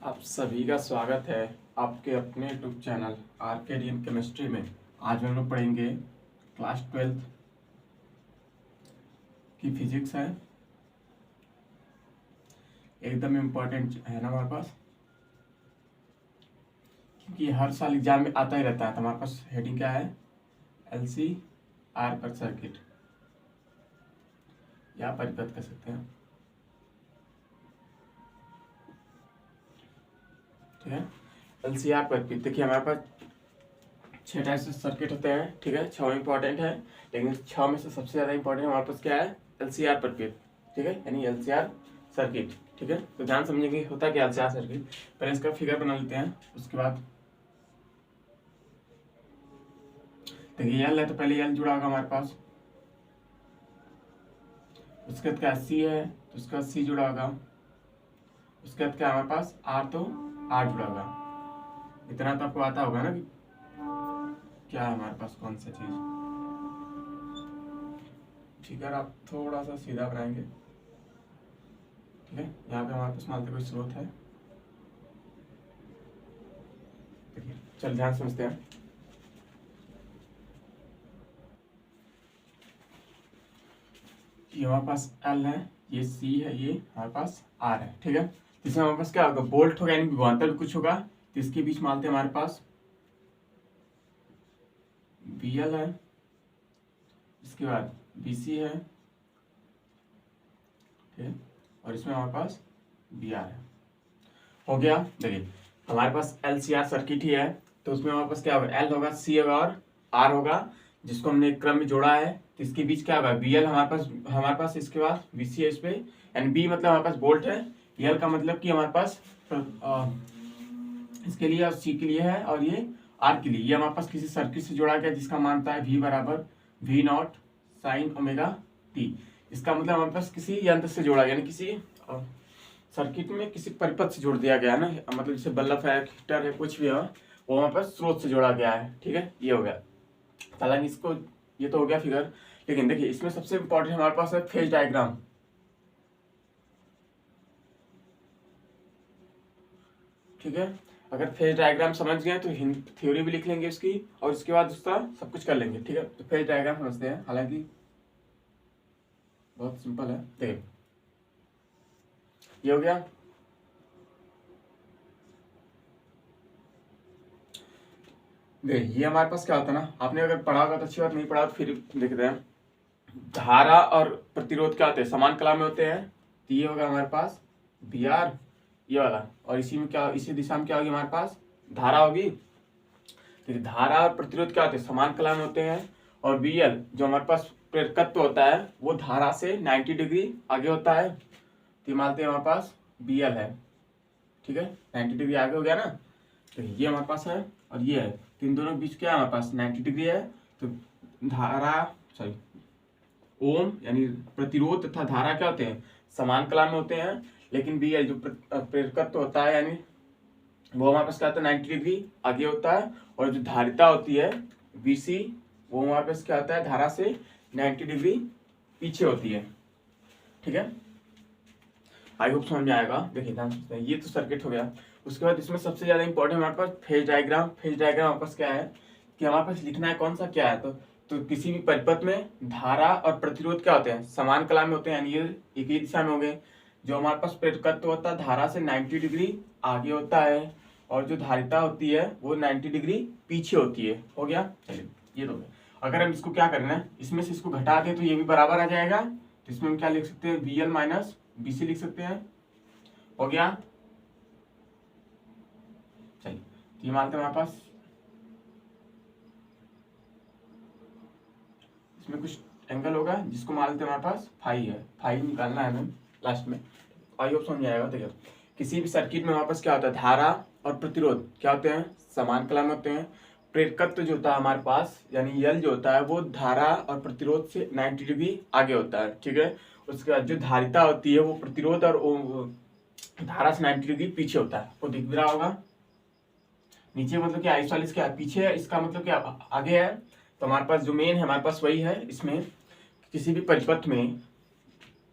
आप सभी का स्वागत है आपके अपने यूट्यूब चैनल आरकेडियन केमिस्ट्री में। आज हम लोग पढ़ेंगे क्लास 12th की फिजिक्स है। एकदम इम्पोर्टेंट है ना हमारे पास, क्योंकि हर साल एग्जाम में आता ही रहता है। तो हमारे पास हेडिंग क्या है? LCR पर सर्किट या परिपथ कर सकते हैं। ठीक है, LCR परिपथ। देखिए हमारे पास 6 टाइप से सर्किट होते हैं। ठीक है, 6 इंपॉर्टेंट है, लेकिन 6 में से सबसे ज़्यादा इंपॉर्टेंट हमारे पास क्या है? LCR परिपथ। ठीक है, यानी LCR सर्किट। ठीक है, तो ध्यान समझेंगे होता क्या LCR सर्किट। पहले इसका फिगर बना लेते हैं, उसके बाद देखिए L है तो पहले L जुड़ा होगा हमारे पास, उसके बाद क्या C है तो उसके बाद C जुड़ा होगा, उसके बाद क्या हमारे पास R तो R जुड़ा होगा। इतना तो आपको आता होगा ना कि क्या है हमारे पास कौन सा चीज। ठीक है, आप थोड़ा सा सीधा बनाएंगे। ठीक है, यहाँ पे हमारे पास मान लीजिए कोई स्रोत है। देखिए चल ध्यान समझते हैं। ये हमारे पास L है, ये C है, ये हमारे पास R है। ठीक है, इसमें हमारे पास क्या होगा? बोल्ट होगा, यानी विभवांतर भी कुछ होगा। तो इसके बीच मानते हैं हमारे पास BL है, इसके बाद BC है। ठीक है, और इसमें हमारे पास BR है। हो गया। देखिए हमारे पास LCR सर्किट ही है, तो उसमें हमारे पास क्या होगा? L होगा, C होगा और R होगा, जिसको हमने एक क्रम में जोड़ा है। तो इसके बीच क्या होगा? BL हमारे पास इसके बाद BC है इस पे, यानी B मतलब हमारे पास बोल्ट है, L का मतलब कि हमारे पास इसके लिए और C के लिए है, और ये R के लिए। ये हमारे पास किसी सर्किट से जोड़ा गया, जिसका मानता है V बराबर V0 साइन ओमेगा T। इसका मतलब हमारे पास किसी यंत्र से जोड़ा गया, यानी किसी सर्किट में किसी परिपथ से जोड़ दिया गया है ना। मतलब जैसे बल्ब है, हीटर है, कुछ भी है, वो हमारे पास स्रोत से जोड़ा गया है। ठीक है, ये हो गया। हालांकि इसको ये तो हो गया फिगर, लेकिन देखिए इसमें सबसे इंपॉर्टेंट हमारे पास है फेज डायग्राम। ठीक है, अगर फेज डायग्राम समझ गए तो थ्योरी भी लिख लेंगे उसकी, और इसके बाद उसका सब कुछ कर लेंगे। ठीक है, तो फेज डायग्राम समझते हैं, हालांकि बहुत सिंपल है। देखिए ये हो गया। देखिए ये हमारे पास क्या होता है ना, आपने अगर पढ़ा होगा तो अच्छी बात, नहीं पढ़ा तो फिर देखते हैं। धारा और प्रतिरोध क्या होते हैं? समान कला में होते हैं। तो ये होगा हमारे पास BR, ये वाला, और इसी में क्या, इसी दिशा में क्या होगी? हमारे पास धारा होगी। तो धारा और प्रतिरोध क्या होते हैं? समान कला में होते हैं। और BL जो हमारे पास प्रेरकत्व होता है, वो धारा से 90 डिग्री आगे होता है। तो मानते हैं हमारे पास BL है। ठीक है, 90 डिग्री आगे हो गया ना। तो ये हमारे पास है और ये है, तो इन दोनों के बीच क्या है? हमारे पास 90 डिग्री है। तो धारा सॉरी ओम यानी प्रतिरोध तथा धारा क्या होते हैं? समान कला में होते हैं। लेकिन BL जो प्रेरकत्व होता है, यानी वो हमारे पास क्या होता है? 90 डिग्री आगे होता है। और जो धारिता होती है BC, वो हमारे पास क्या होता है? धारा से 90 डिग्री पीछे होती है। ठीक है, आई होप समझ में आएगा। देखिए ध्यान से, ये तो सर्किट हो गया। उसके बाद इसमें सबसे ज्यादा इंपॉर्टेंट हमारे पास फेज डायग्राम। फेज डायग्राम हमारे पास क्या है कि हमारे पास लिखना है कौन सा क्या है। तो किसी भी परिपथ में धारा और प्रतिरोध क्या होते हैं? समान कला में होते हैं, यानी ये एक ही दिशा में हो गए। जो हमारे पास प्रेरकत्व होता है, धारा से 90 डिग्री आगे होता है, और जो धारिता होती है वो 90 डिग्री पीछे होती है। हो गया, चलिए ये तो हो गया। अगर हम इसको क्या करना है, इसमें से इसको घटा दें तो ये भी बराबर आ जाएगा। तो इसमें हम क्या लिख सकते हैं? BL माइनस BC लिख सकते हैं। हो गया, चलिए तो ये मानते हैं हमारे पास इसमें कुछ एंगल होगा, जिसको मान लेते हैं हमारे पास फाई है। फाई निकालना है हमें लास्ट में। आई होप समझ आएगा। देखिए किसी भी सर्किट में हमारे पास क्या होता है? धारा और प्रतिरोध क्या होते हैं? समान कला में होते हैं। प्रेरकत्व जो होता है हमारे पास, यानी L जो होता है, वो धारा और प्रतिरोध से 90 डिग्री आगे होता है। ठीक है, उसके बाद जो धारिता होती है, वो प्रतिरोध और धारा से 90 डिग्री पीछे होता है। वो दिख भी रहा होगा नीचे, मतलब क्या 41 क्या पीछे है, इसका मतलब क्या आगे है। तो हमारे पास जो मेन है हमारे पास वही है। इसमें किसी भी परिपथ में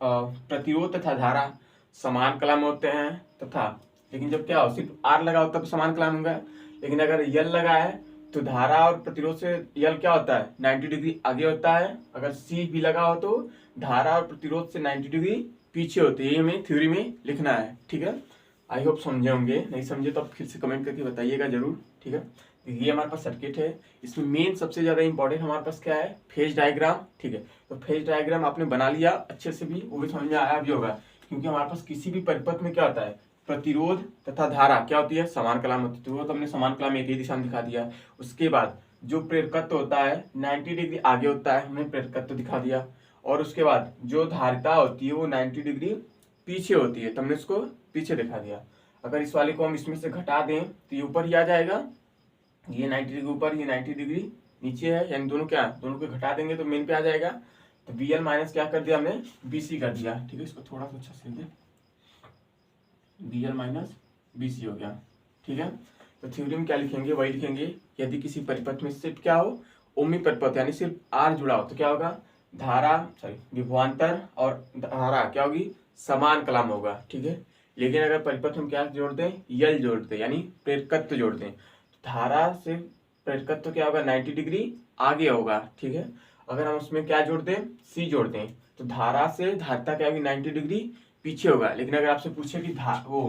प्रतिरोध तथा धारा समान कला में होते हैं, तथा लेकिन जब क्या हो सिर्फ आर लगा हो तब समान कलाम होगा। लेकिन अगर यल लगा है तो धारा और प्रतिरोध से यल क्या होता है 90 डिग्री आगे होता है। अगर सी भी लगा हो तो धारा और प्रतिरोध से 90 डिग्री पीछे होती है। ये हमें थ्योरी में लिखना है, ठीक है। आई होप समझे होंगे, नहीं समझे तो आप फिर से कमेंट करके बताइएगा जरूर, ठीक है। ये हमारे पास सर्किट है, इसमें मेन सबसे ज्यादा इंपॉर्टेंट हमारे पास क्या है फेज डायग्राम, ठीक है। तो फेज डायग्राम आपने बना लिया अच्छे से भी, वो भी समझ में आया भी होगा, क्योंकि हमारे पास किसी भी परिपथ में क्या होता है प्रतिरोध तथा धारा क्या होती है समान कलाम होती है। तो वो तो हमने समान कलाम एक ही दिशा में दिखा दिया। उसके बाद जो प्रेरकत्व होता है 90 डिग्री आगे होता है, हमने प्रेरकत्व दिखा दिया। और उसके बाद जो धारिता होती है वो 90 डिग्री पीछे होती है, तो हमने उसको पीछे दिखा दिया। अगर इस वाले को हम इसमें से घटा दें तो ये ऊपर ही आ जाएगा, ये 90 डिग्री ऊपर, ये 90 डिग्री नीचे है, यानी दोनों क्या दोनों को घटा देंगे तो मेन पे आ जाएगा। तो BL माइनस क्या कर दिया हमने BC कर दिया, ठीक है। इसको थोड़ा सा अच्छा से दें, BL माइनस BC हो गया, ठीक है। तो थ्योरी में क्या लिखेंगे वही लिखेंगे। यदि किसी परिपथ में सिर्फ क्या हो ओमी परिपथ यानी सिर्फ आर जुड़ा हो तो क्या होगा धारा विभवांतर और धारा क्या होगी समान कलाम होगा, ठीक है। लेकिन अगर परिपथ में क्या जोड़ दें यल जोड़ दें यानी प्रेरकत्व जोड़ दें, धारा से प्रेरकत्व क्या होगा 90 डिग्री आगे होगा, ठीक है। अगर हम उसमें क्या जोड़ दें सी जोड़ दें तो धारा से धारिता क्या होगी 90 डिग्री पीछे होगा। लेकिन अगर आपसे पूछे कि वो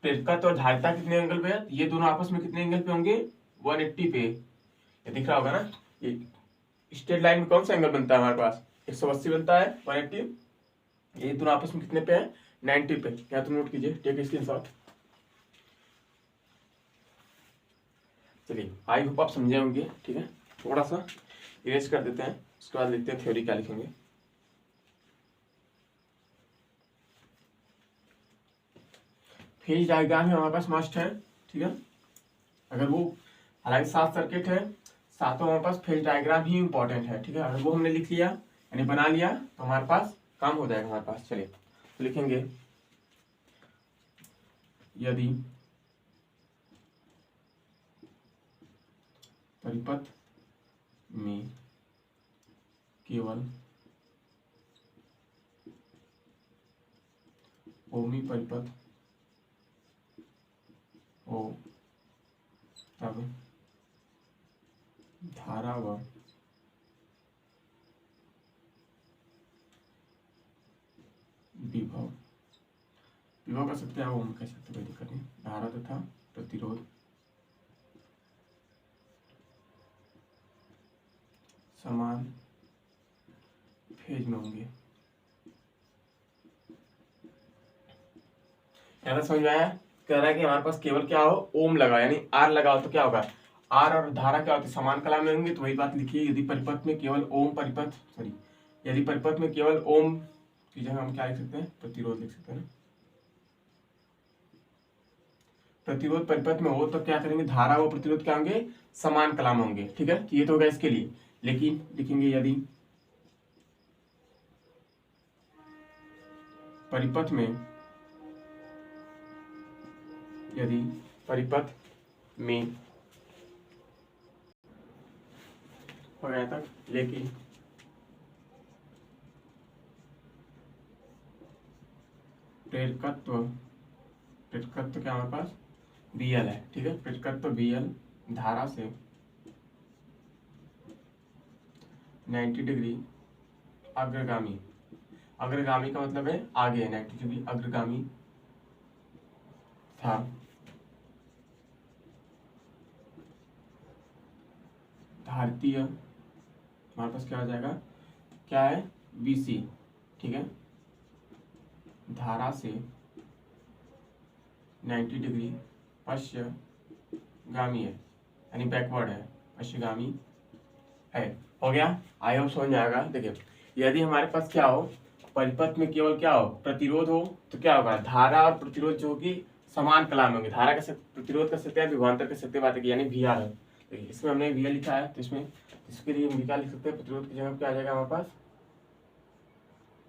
प्रेरकत्व और धारिता कितने एंगल पे है, ये दोनों आपस में कितने एंगल पे होंगे 180 पे, ये दिख रहा होगा ना। ये स्ट्रेट लाइन में कौन सा एंगल बनता है हमारे पास 180 बनता है 180, ये दोनों आपस में कितने पे है 90 पे। या तो नोट कीजिए, टेक स्क्रीनशॉट। चलिए आई होप आप समझे होंगे, ठीक है। थोड़ा सा इरेज कर देते हैं, उसके बाद लिखते हैं थ्योरी क्या लिखेंगे। फेज डायग्राम ही हमारे पास मस्ट है, ठीक है। अगर वो हालांकि 7 सर्किट है, सातों हमारे पास फेज डायग्राम ही इंपॉर्टेंट है, ठीक है। अगर वो हमने लिख लिया यानी बना लिया तो हमारे पास काम हो जाएगा हमारे पास। चलिए तो लिखेंगे यदि परिपथ में केवल ओमी परिपथ हो तब धारा व विभव कर सकते हैं, वो हम कह सकते कोई दिक्कत नहीं। धारा तथा प्रतिरोध समान फेज में होंगे। यहाँ समझ में आया? कह रहा है कि हमारे पास केवल क्या हो ओम लगा यानी आर लगा हो तो क्या होगा आर और धारा क्या होती है समान कला में होंगे। तो वही बात लिखिए यदि परिपथ में केवल ओम यदि परिपथ में केवल ओम की जगह हम क्या लिख सकते हैं प्रतिरोध लिख सकते हैं। प्रतिरोध परिपथ में हो तो क्या करेंगे धारा व प्रतिरोध क्या होंगे समान कला में होंगे, ठीक है। ये तो होगा इसके लिए। लेकिन लिखेंगे यदि परिपथ में हो गया तक, लेकिन प्रेरकत्व क्या हमारे पास BL है, ठीक है। प्रेरकत्व BL धारा से 90 डिग्री अग्रगामी का मतलब है आगे 90 डिग्री अग्रगामी था। धारितीय हमारे पास क्या आ जाएगा क्या है BC, ठीक है। धारा से 90 डिग्री पश्चिमगामी है यानी बैकवर्ड है, पश्चिमगामी है। हो गया, आई होप समझ में आएगा। देखिए यदि हमारे पास क्या हो परिपथ में केवल क्या हो प्रतिरोध हो तो क्या होगा धारा और प्रतिरोध जो होगी समान कला में होंगे। धारा का प्रतिरोध कर सकते हैं विभवांतर कर सकते बात यानी VR है। तो इसमें हमने VL लिखा है तो इसमें इसके लिए हम क्या लिख सकते हैं प्रतिरोध की जगह क्या आ जाएगा हमारे पास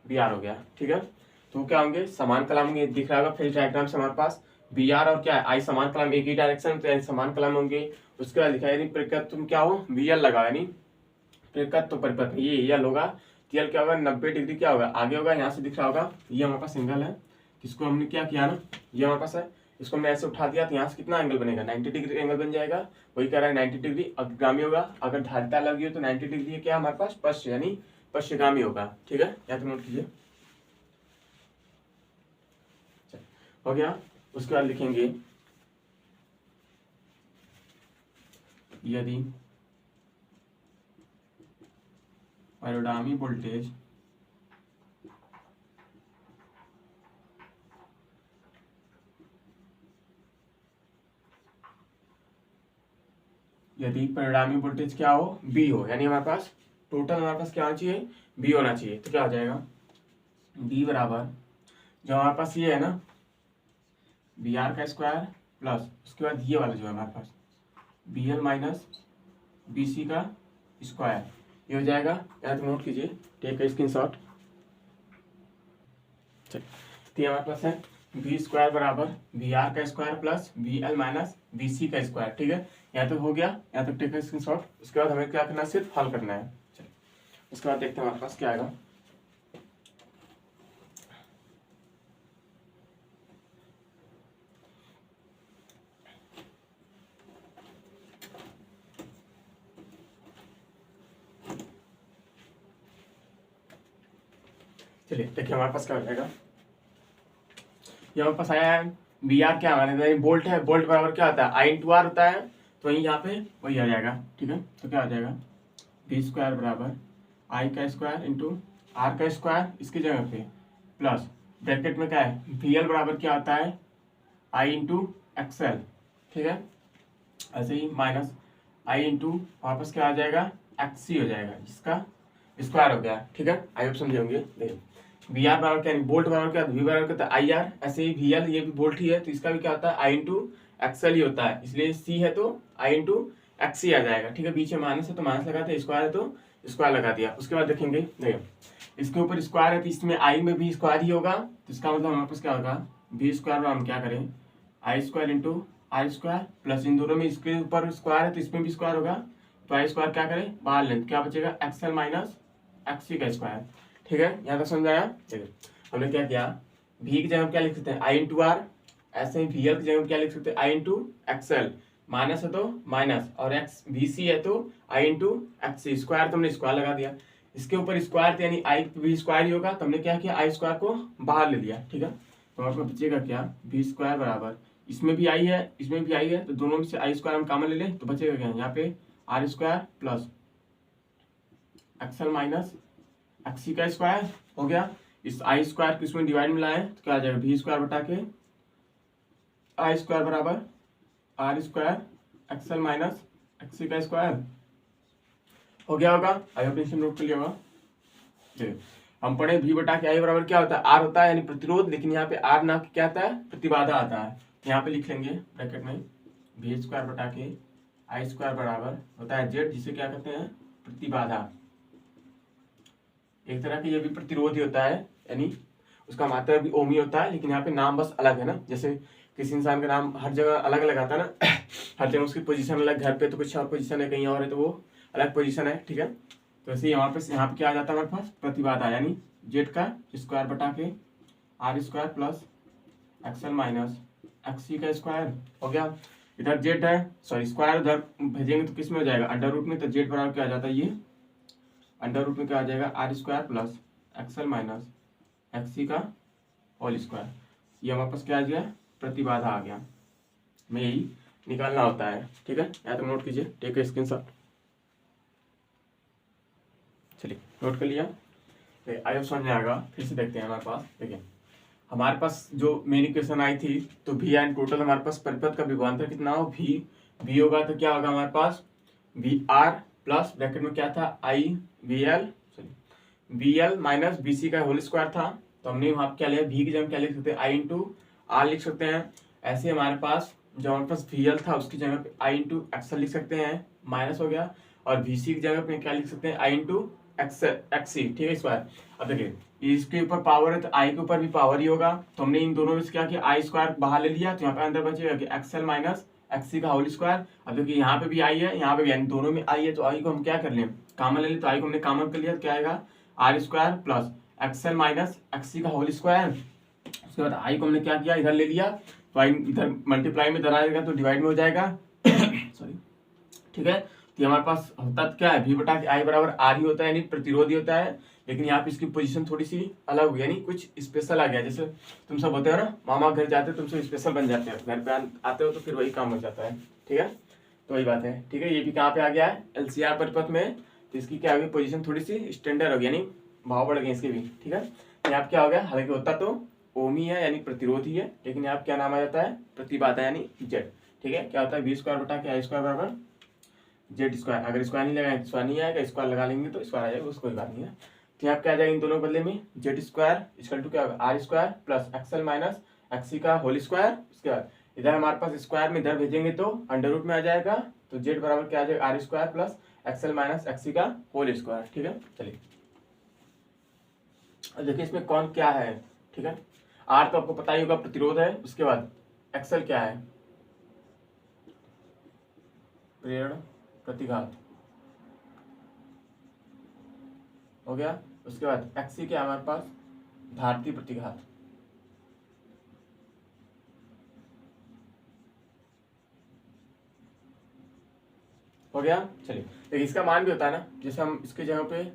VR हो गया, ठीक है। तो क्या होंगे समान कला होंगे, दिख रहा होगा फेज डायग्राम से हमारे पास VR और क्या है I समान कला में एक ही डायरेक्शन तो समान कला में होंगे। उसके बाद लिखा है प्रेरकत्व क्या हो VL लगा यानी प्रेरकत्व परिपथ ये यल होगा। यल क्या होगा 90 डिग्री क्या होगा आगे होगा, यहाँ से दिख रहा होगा ये हमारे पास सिंगल है इसको हमने क्या किया ना, ये हमारे पास है, इसको हमने ऐसे उठा दिया तो यहाँ से कितना एंगल बनेगा, 90 डिग्री एंगल बन जाएगा। वही कह रहा है 90 डिग्री अग्रगामी होगा, अगर धारिता लगी हो तो 90 डिग्री क्या हमारे पास पश्च यानी पश्चगामी होगा। ठीक है, यहाँ तो नोट कीजिए, हो गया। उसके बाद लिखेंगे यदि परिणामी वोल्टेज क्या हो, बी हो, यानी हमारे पास टोटल हमारे पास क्या होना चाहिए, बी होना चाहिए। तो क्या हो जाएगा, बी बराबर जो हमारे पास ये है ना बी आर का स्क्वायर प्लस उसके बाद ये वाला जो है हमारे पास B L minus B C का स्क्वायर, ये हो जाएगा। या तो नोट कीजिए, टेक स्क्रीन शॉट। तो हमारे पास है बी स्क्वायर बराबर बी आर का square plus B L minus B C का स्क्वायर। ठीक है, यहाँ तक हो गया, यहाँ तक टेक स्क्रीन शॉट। उसके बाद हमें क्या करना है, सिर्फ हल करना है। चलिए उसके बाद देखते हैं हमारे पास क्या आएगा। चलिए देखिए हमारे पास क्या हो जाएगा, ये हमारे पास आया है बी आर क्या हमारे बोल्ट है, बोल्ट बराबर क्या होता है आई इंटू आर होता है, तो वही यहाँ पे वही आ जाएगा। ठीक है, तो क्या आ जाएगा बी स्क्वायर बराबर आई का स्क्वायर इंटू आर का स्क्वायर, इसकी जगह पे प्लस ब्रैकेट में क्या है वी एल बराबर क्या आता है आई इंटू एक्सएल। ठीक है, ऐसे ही माइनस आई इंटू वापस क्या आ जाएगा एक्स सी हो जाएगा, जिसका स्क्वायर हो गया। ठीक है, आई होप समझे होंगे। देखिए वी आर बराबर क्या, बोल्ट बराबर क्या, वी बराबर क्या होता है आई आर, ऐसे ही वी एल ये भी बोल्ट ही है, तो इसका भी क्या होता है आई इंटू एक्सएल ही होता है, इसलिए सी है तो आई इंटू एक्स ही आ जाएगा। ठीक है, बीच में माइनस है तो माइनस लगाते हैं, स्क्वायर है तो स्क्वायर लगा दिया। उसके बाद देखेंगे, देखिए इसके ऊपर स्क्वायर है तो इसमें आई में भी स्क्वायर ही होगा, तो इसका मतलब हमारे पास क्या होगा बी स्क्वायर, हम क्या करें I square into R square plus इन दोनों में इसके ऊपर स्क्वायर है तो इसमें भी स्क्वायर होगा, तो आई स्क्वायर क्या करें बाहर लें, क्या बचेगा एक्सएल माइनस एक्स का स्क्वायर। ठीक है, यहाँ तक समझ आया। देखिए हमने क्या किया, भी की जगह क्या लिख सकते हैं आई इंटू आर, ऐसे ही वी एल की जगह क्या लिख सकते हैं आई इंटू एक्सएल, माइनस है तो माइनस और एक्स वी सी है तो आई इंटू एक्स सी, स्क्वायर तो हमने स्क्वायर लगा दिया, इसके ऊपर स्क्वायर थे यानी आई भी स्क्वायर ही होगा, तो हमने क्या किया आई स्क्वायर को बाहर ले लिया। ठीक है, तो आपको बचेगा क्या बी स्क्वायर बराबर इसमें भी आई है इसमें भी आई है, तो दोनों में से आई स्क्वायर हम कॉमन ले लें तो बचेगा क्या यहाँ पे R square plus XL minus XC का स्क्वायर हो गया। इस आई स्क्वायर को इसमें डिवाइड में लाए तो क्या आ जाएगा बी स्क्वायर बटा के आई स्क्वायर बराबर R square XL minus XC का स्क्वायर हो गया होगा। आई होप इसे नोट कर लिया होगा। चलिए हम पढ़े भी बटा के आई बराबर क्या होता है आर होता है यानी प्रतिरोध, लेकिन यहाँ पे आर ना क्या आता है प्रतिबाधा आता है, यहाँ पे लिख लेंगे ब्रैकेट में भी स्क्वायर बटा के आई स्क्वायर बराबर होता है जेड, जिसे क्या कहते हैं प्रतिबाधा। एक तरह का ये भी प्रतिरोध ही होता है, यानी उसका मात्रा भी ओम ही होता है, लेकिन यहाँ पे नाम बस अलग है ना, जैसे किसी इंसान का नाम हर जगह अलग अलग आता है ना हर जगह उसकी पोजीशन अलग, घर पे तो कुछ और पोजीशन है, कहीं और है तो वो अलग पोजीशन है। ठीक है, तो ऐसे यहाँ पे क्या आ जाता है हमारे पास प्रतिबाधा, यानी जेड का स्क्वायर बटा के R square plus XL minus XC का स्क्वायर हो गया। इधर जेड है सॉरी स्क्वायर उधर भेजेंगे तो किस में हो जाएगा अंडर रूट में, तो जेड बराबर क्या आ जाता है ये अंडर रूट में क्या आ जाएगा R square plus XL minus XC का होल स्क्वायर। ये हमारे पास क्या आ गया प्रतिबाधा आ गया, में यही निकालना होता है। ठीक है, या तो नोट कीजिए, टेक ए स्क्रीनशॉट। चलिए नोट कर लिया, आई होप समझ में आएगा। फिर से देखते हैं हमारे पास, देखिए हमारे पास जो मेन इक्वेशन आई थी तो वी एन टोटल हमारे पास परिपथ का विभवांतर कितना हो वी होगा, तो क्या होगा हमारे पास वी आर प्लस ब्रैकेट में क्या था I V L minus B C का होल स्क्वायर था, तो हमने वहाँ क्या लिया वी की जगह क्या लिख सकते हैं आई इंटू आर लिख सकते हैं। ऐसे हमारे पास जो हमारे पास वी एल था उसकी जगह पे आई इंटू एक्सएल लिख सकते हैं, माइनस हो गया, और वी सी की जगह पे क्या लिख सकते हैं आई इंटू एक्सी। ठीक है, स्क्वायर। अब देखिए इसके ऊपर पावर है तो आई के ऊपर भी पावर ही होगा, तो हमने इन दोनों में से क्या किया आई स्क्वायर बाहर ले लिया, तो यहाँ पे अंदर बचेगा कि एक्सएल माइनस एक्सी का होल स्क्वायर। अब देखिए यहाँ पे भी आई है यहाँ पे भी यानी दोनों में आई है, तो आई को हम क्या कर लें कॉमन ले लें, तो आई को हमने कॉमन कर लिया तो क्या आएगा R square plus XL minus XC का होल स्क्वायर उसके बाद आई को हमने क्या किया, इधर ले लिया, तो आई इधर मल्टीप्लाई में इधर आएगा तो डिवाइड में हो जाएगा सॉरी, ठीक है। तो हमारे पास होता क्या है, v बटा के आई बराबर आर ही होता है, यानी प्रतिरोध ही होता है। लेकिन यहाँ पे इसकी पोजीशन थोड़ी सी अलग हुई, यानी कुछ स्पेशल आ गया। जैसे तुम सब होते हो ना, मामा घर जाते हो तुम सब स्पेशल बन जाते हो, घर पे आते हो तो फिर वही काम हो जाता है, ठीक है। तो वही बात है, ठीक है। ये भी कहाँ पे आ गया है, एलसीआर परिपथ में, तो इसकी क्या होगी, पोजीशन थोड़ी सी स्टैंडर्ड होगी, यानी भाव बढ़ गए इसके भी, ठीक है। यहाँ पे क्या हो गया, हालांकि होता तो ओम ही है यानी प्रतिरोध ही है, लेकिन यहाँ क्या नाम आ जाता है, प्रतिबाधा यानी जेड, ठीक है। क्या होता है, वी स्क्वायर बटा के आई स्क्वायर बराबर जेड स्क्वायर। अगर स्क्वायर नहीं लगाएंगे तो स्क्वायर नहीं आएगा, स्क्वायर लगा लेंगे तो स्क्वायर आ जाएगा, उसको कोई बात नहीं है। तो यहाँ क्या आ जाएगा इन दोनों बदले में, जेड स्क्वायर इक्वल टू क्या होगा, R square plus XL minus XC का होल स्क्वायर। उसके बाद इधर हमारे पास स्क्वायर में इधर भेजेंगे तो अंडर रूट में आ जाएगा, तो जेड बराबर क्या आ जाएगा, R square plus XL minus XC का होल स्क्वायर, ठीक है। चलिए अब देखिए इसमें कौन क्या है, ठीक है। आर तो आपको पता ही होगा प्रतिरोध है, उसके बाद एक्सएल क्या है, प्रेरण प्रतिघात हो गया। उसके बाद एक्सी क्या है हमारे पास, धारती प्रतिघात, हो गया। चलिए देखिए इसका मान भी होता है ना, जैसे हम इसकी जगह पे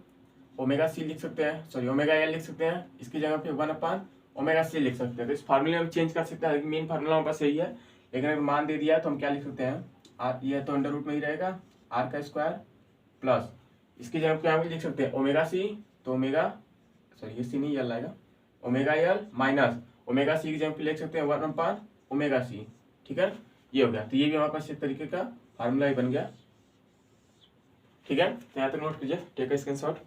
ओमेगा सी लिख सकते हैं, सॉरी ओमेगा एल लिख सकते हैं, इसकी जगह पे 1/, ओमेगा सी लिख सकते हैं। तो इस फार्मूले में हम चेंज कर सकते हैं, लेकिन मेन फार्मूला हमारे पास यही है। लेकिन अगर मान दे दिया तो हम क्या लिख सकते हैं, आर, ये तो अंडर रूट में ही रहेगा, आर का स्क्वायर प्लस इसकी जगह पे हम लिख सकते हैं ओमेगा सी, तो ओमेगा सॉरी ये सी नहीं एल आएगा, omega L minus omega C की जगह पे लिख सकते हैं 1/, ओमेगा सी, ठीक है। ये हो गया, तो ये भी हमारे पास एक तरीके का फार्मूला ही बन गया, ठीक है। तो यहाँ तक नोट कीजिए, टेक अ स्क्रीनशॉट,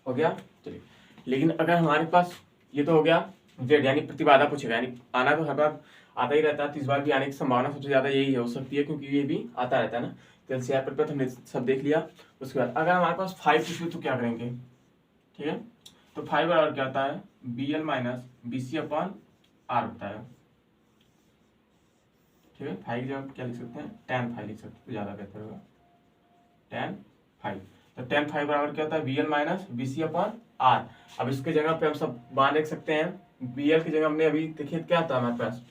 हो गया। चलिए लेकिन अगर हमारे पास ये तो हो गया जेड यानी प्रतिबाधा पूछेगा, यानी आना तो हर बार आता ही रहता है, तो इस बार भी आने की संभावना सबसे ज्यादा यही हो सकती है, क्योंकि ये भी आता रहता है ना। तो एलसीआर पर हमने सब देख लिया। उसके बाद अगर हमारे पास 5 पूछे तो क्या करेंगे, ठीक है। तो 5 बराबर क्या होता है, B L minus B C upon R होता है, ठीक है। 5 की जगह क्या लिख सकते हैं, tan 5 लिख सकते हैं तो ज्यादा बेहतर होगा, tan 5। तो tan 5 बराबर क्या होता है, B L minus B C upon R. अब इसके जगह पे हम सब मान लिख सकते हैं, बी एल की जगह हमने अभी देखिए क्या था हमारे पास,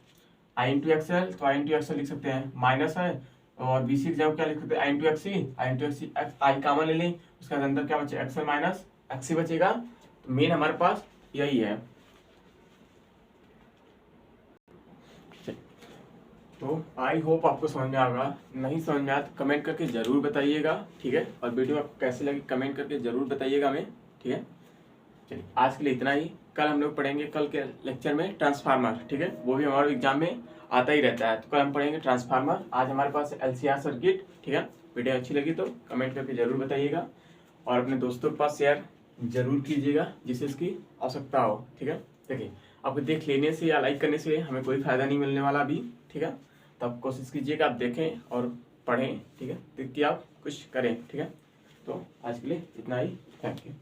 आई इंटू एक्सएल, तो आई इंटू एक्सएल लिख सकते हैं, माइनस है, और बी सी की जगह क्या लिख सकते हैं, आई इंटू एक्सी, आई इंटू एक्सी, आई कॉमन ले लें, उसके बाद अंदर क्या बचेगा, एक्सएल माइनस एक्सी बचेगा। तो मेन हमारे पास यही है। तो आई होप आपको समझ में आएगा, नहीं समझ में आया तो कमेंट करके जरूर बताइएगा, ठीक है। और वीडियो आपको कैसी लगी कमेंट करके जरूर बताइएगा हमें, ठीक है। चलिए आज के लिए इतना ही, कल हम लोग पढ़ेंगे कल के लेक्चर में ट्रांसफार्मर, ठीक है। वो भी हमारे एग्जाम में आता ही रहता है, तो कल हम पढ़ेंगे ट्रांसफार्मर। आज हमारे पास एलसीआर सर्किट, ठीक है। वीडियो अच्छी लगी तो कमेंट करके जरूर बताइएगा, और अपने दोस्तों के पास शेयर जरूर कीजिएगा जिसे इसकी आवश्यकता हो, ठीक है। देखिए आपको देख लेने से या लाइक करने से हमें कोई फायदा नहीं मिलने वाला अभी, ठीक है। तो आप कोशिश कीजिएगा, आप देखें और पढ़ें, ठीक है, देख के आप कुछ करें, ठीक है। तो आज के लिए इतना ही, थैंक यू।